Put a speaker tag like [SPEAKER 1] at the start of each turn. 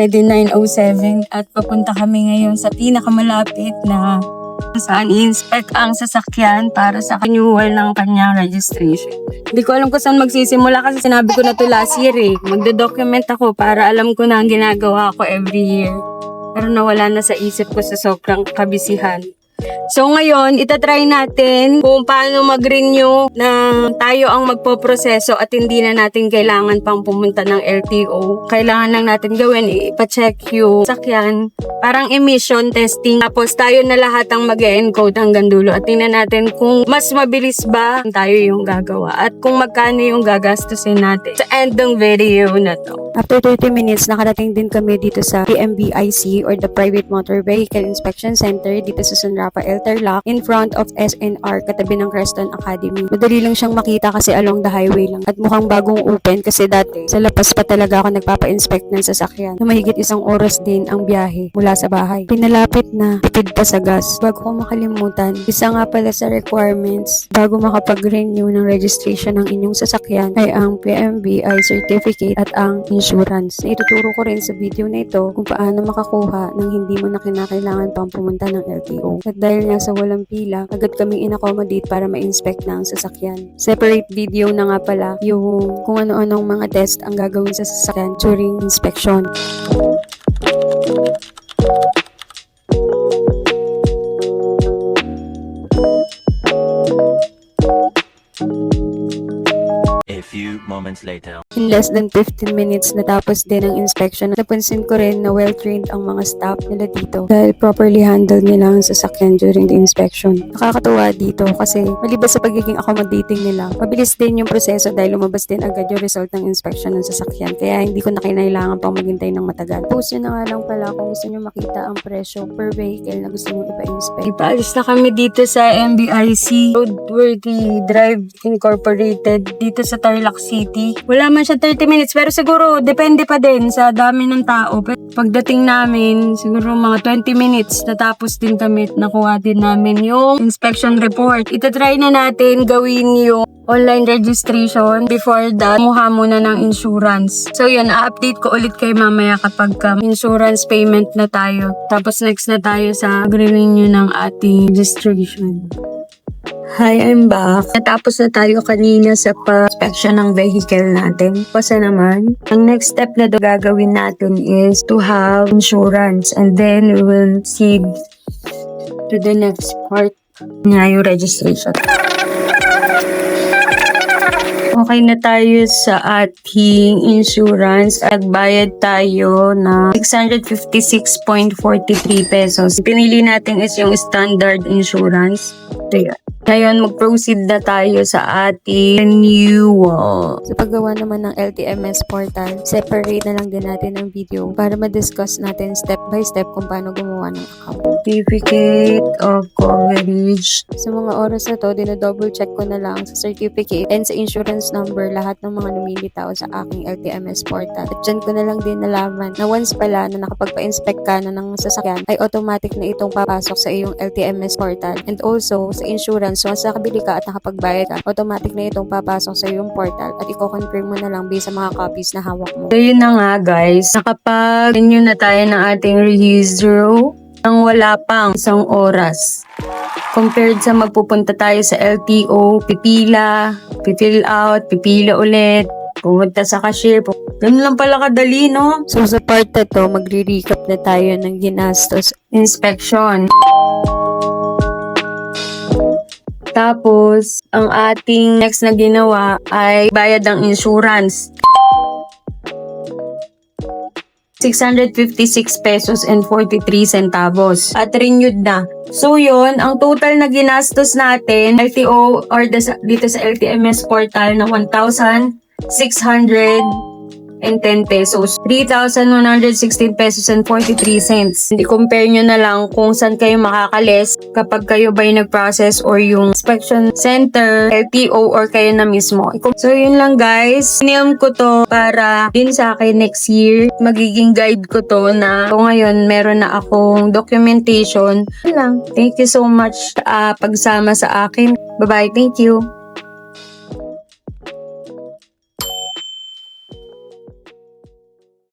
[SPEAKER 1] already 9:07 at papunta kami ngayon sa pinakamalapit na saan i-inspect ang sasakyan para sa renewal ng kanyang registration. Hindi ko alam kung saan magsisimula kasi sinabi ko na to last year eh. Magdo-document ako para alam ko na ang ginagawa ko every year. Pero nawala na sa isip ko sa sobrang kabisihan. So ngayon, itatry natin kung paano mag-renew na tayo ang magpoproseso at hindi na natin kailangan pang pumunta ng LTO. Kailangan lang natin gawin, ipacheck yung sakyan, parang emission testing. Tapos tayo na lahat ang mag-encode hanggang dulo at tingnan natin kung mas mabilis ba tayo yung gagawa at kung magkano yung gagastusin natin sa end ng video na to.
[SPEAKER 2] After 30 minutes, nakarating din kami dito sa PMVIC or the Private Motor Vehicle Inspection Center dito sa San Rafael, Tarlac in front of SNR katabi ng Creston Academy. Madali lang siyang makita kasi along the highway lang at mukhang bagong open kasi dati sa lapas pa talaga ako nagpapa-inspect ng sasakyan na mahigit 1 oras din ang biyahe mula sa bahay. Pinalapit na, tipid pa sa gas. Bago ko makalimutan, isa nga pala sa requirements bago makapag-renew ng registration ng inyong sasakyan ay ang PMVI certificate at ang insurance. Na ituturo ko rin sa video na ito kung paano makakuha ng hindi mo na kinakailangan pang pumunta ng LTO. At dahil nga sa walang pila, agad kaming in-accommodate para ma-inspect na ang sasakyan. Separate video na nga pala yung kung ano-anong mga test ang gagawin sa sasakyan during inspection.
[SPEAKER 3] A few moments later.
[SPEAKER 2] In less than 15 minutes natapos din ang inspection. Napansin ko rin na well-trained ang mga staff nila dito dahil properly handled nila ang sasakyan during the inspection. Nakakatuwa dito kasi maliban sa pagiging accommodating nila, mabilis din yung proseso dahil lumabas din agad yung result ng inspection ng sasakyan. Kaya hindi ko na kinailangan pang maghintay ng matagal. Post yun na nga lang pala kung gusto nyo makita ang presyo per vehicle na gusto nyo ipa-inspect.
[SPEAKER 1] Ipaalis na kami dito sa MBIC Roadworthy Drive Incorporated dito sa Tarlac City. Wala man siya 30 minutes pero siguro depende pa din sa dami ng tao. Pagdating namin, siguro mga 20 minutes natapos din kami at nakuha din namin yung inspection report. Itatry na natin gawin yung online registration. Before that, kumuha muna ng insurance. So yun, update ko ulit kayo mamaya kapag insurance payment na tayo. Tapos next na tayo sa renew ng ating registration. Hi, I'm back. Natapos na tayo kanina sa pa-inspection ng vehicle natin. Pasa naman, ang next step na gagawin natin is to have insurance and then we will see to the next part nga yung registration. Okay na tayo sa ating insurance at bayad tayo na 656.43 pesos. Pinili natin is yung standard insurance. So, yeah. Ngayon, mag-proceed na tayo sa ating renewal.
[SPEAKER 2] Sa paggawa naman ng LTMS portal, separate na lang din natin ang video para ma-discuss natin step by step kung paano gumawa ng account.
[SPEAKER 1] Certificate of coverage.
[SPEAKER 2] Sa mga oras na to, dinodouble check ko na lang sa certificate and sa insurance number lahat ng mga lumilitaw sa aking LTMS portal. At dyan ko na lang din nalaman na once pala na nakapagpa-inspect ka na ng sasakyan, ay automatic na itong papasok sa iyong LTMS portal. And also, sa insurance, once nakabili ka at nakapagbayad ka, automatic na itong papasok sa iyong portal at i-confirm mo na lang based sa mga copies na hawak mo.
[SPEAKER 1] So yun na nga guys, nakapag-renew na tayo ng ating registro nang wala pang 1 oras. Compared sa magpupunta tayo sa LTO, pipila, pifill out, pipila ulit, pumunta sa cashier. Ganun lang pala kadali, no?
[SPEAKER 2] So sa part na to, magre-recap na tayo ng ginastos.
[SPEAKER 1] Inspection. Tapos, ang ating next na ginawa ay bayad ng insurance. 656 pesos and 43 centavos. At renewed na. So yun, ang total na ginastos natin, LTO or dito sa LTMS portal na 1,610 pesos. 3,116 pesos and 43 cents. Hindi compare nyo na lang kung saan kayo makakalis kapag kayo ba'y nag-process or yung inspection center, LTO or kayo na mismo. So yun lang guys. Niyam ko to para din sa akin next year. Magiging guide ko to na so ngayon meron na akong documentation. Yun lang. Thank you so much pagsama sa akin. Bye-bye. Thank you.